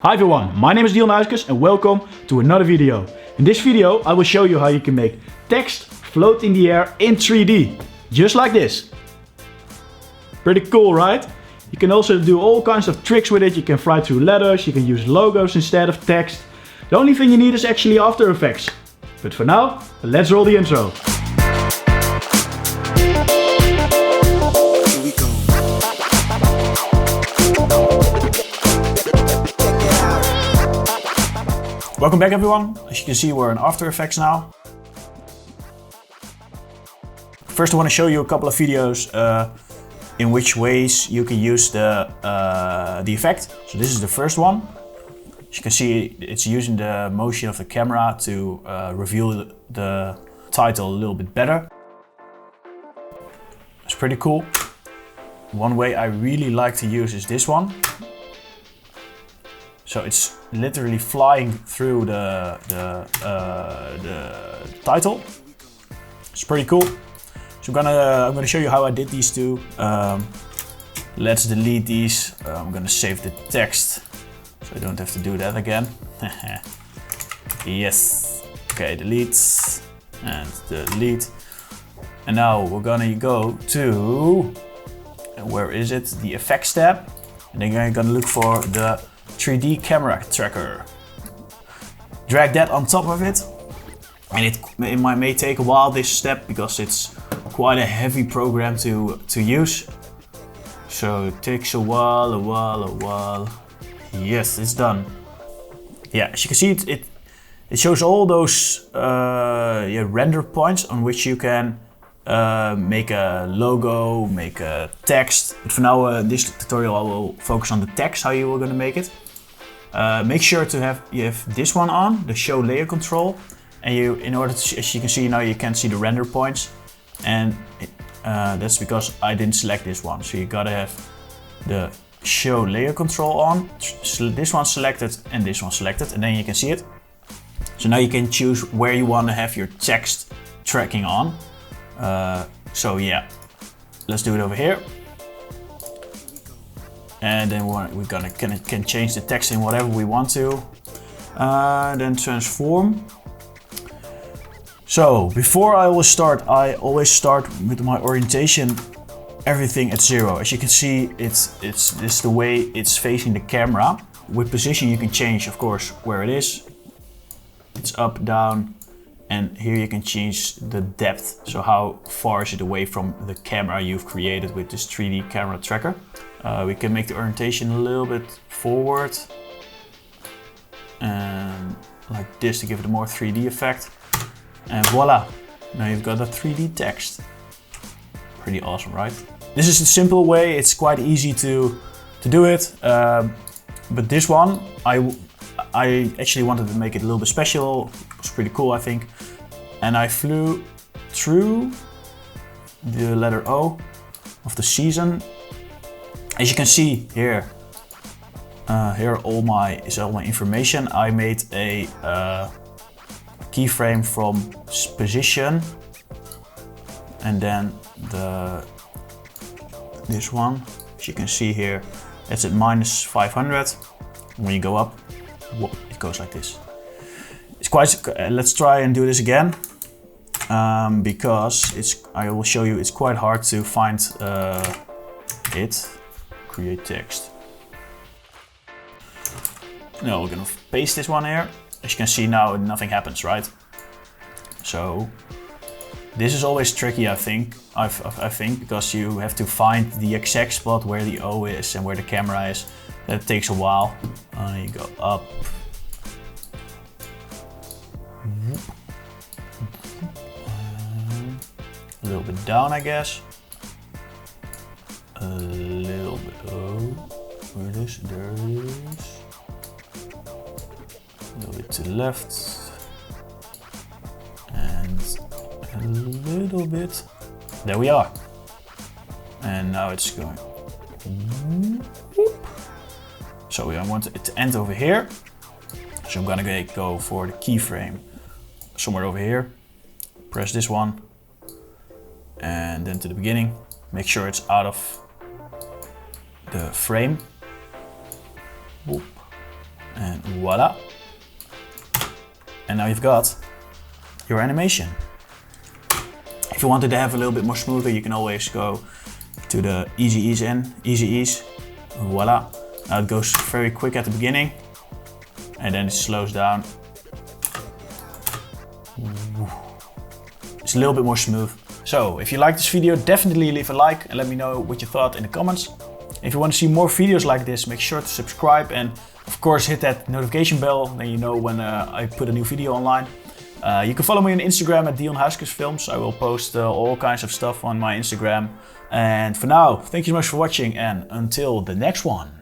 Hi everyone, my name is Dion and welcome to another video. In this video I will show you how you can make text float in the air in 3D. Just like this. Pretty cool, right? You can also do all kinds of tricks with it. You can fly through letters, you can use logos instead of text. The only thing you need is actually After Effects. But for now, let's roll the intro. Welcome back everyone. As you can see, we're in After Effects now. First I want to show you a couple of videos in which ways you can use the effect. So this is the first one. As you can see, it's using the motion of the camera to reveal the title a little bit better. It's pretty cool. One way I really like to use is this one. So it's literally flying through the title. It's pretty cool. So I'm gonna show you how I did these two. Let's delete these. I'm gonna save the text, so I don't have to do that again. Yes. Okay, delete and delete. And now we're gonna go to, where is it? The Effects tab. And then you're gonna look for the 3D camera tracker. Drag that on top of it, and it may take a while, this step, because it's quite a heavy program to use. So it takes a while. Yes, it's done. Yeah, as you can see, it shows all those render points on which you can make a logo, make a text. But for now, this tutorial I will focus on the text, how you are going to make it. Make sure to have this one on, the show layer control, and in order to, as you can see now, you can't see the render points, and that's because I didn't select this one. So you gotta have the show layer control on, this one selected and this one selected, and then you can see it. So now you can choose where you want to have your text tracking on. So yeah, let's do it over here. And then we're gonna can change the text in whatever we want to. Then transform. So before I always start with my orientation, everything at 0. As you can see, this is the way it's facing the camera. With position you can change, of course, where it is. It's up, down, and here you can change the depth. So how far is it away from the camera you've created with this 3D camera tracker. We can make the orientation a little bit forward and like this to give it a more 3D effect. And voila, now you've got a 3D text. Pretty awesome, right? This is a simple way, it's quite easy to do it. But this one, I actually wanted to make it a little bit special. It was pretty cool, I think. And I flew through the letter O of the season. As you can see here, here all my information. I made a keyframe from position, and then this one, as you can see here, it's at -500. When you go up, whoop, it goes like this. It's quite. Let's try and do this again, because I will show you. It's quite hard to find it. Create text. Now we're gonna paste this one here. As you can see now, nothing happens, right? So this is always tricky, I think. I think because you have to find the exact spot where the O is and where the camera is. That takes a while. You go up. A little bit down, I guess. A little bit, where it is, there it is. A little bit to the left. And a little bit. There we are. And now it's going. So I want it to end over here. So I'm gonna go for the keyframe somewhere over here. Press this one. And then to the beginning. Make sure it's out of the frame. Boop. And voila. And now you've got your animation. If you wanted to have a little bit more smoother, you can always go to the easy ease in, easy ease. Voila. Now it goes very quick at the beginning and then it slows down. It's a little bit more smooth. So if you like this video, definitely leave a like and let me know what you thought in the comments. If you want to see more videos like this, make sure to subscribe and of course hit that notification bell, then you know when I put a new video online. You can follow me on Instagram at Dion Huiskes Films. I will post all kinds of stuff on my Instagram. And for now, thank you so much for watching and until the next one.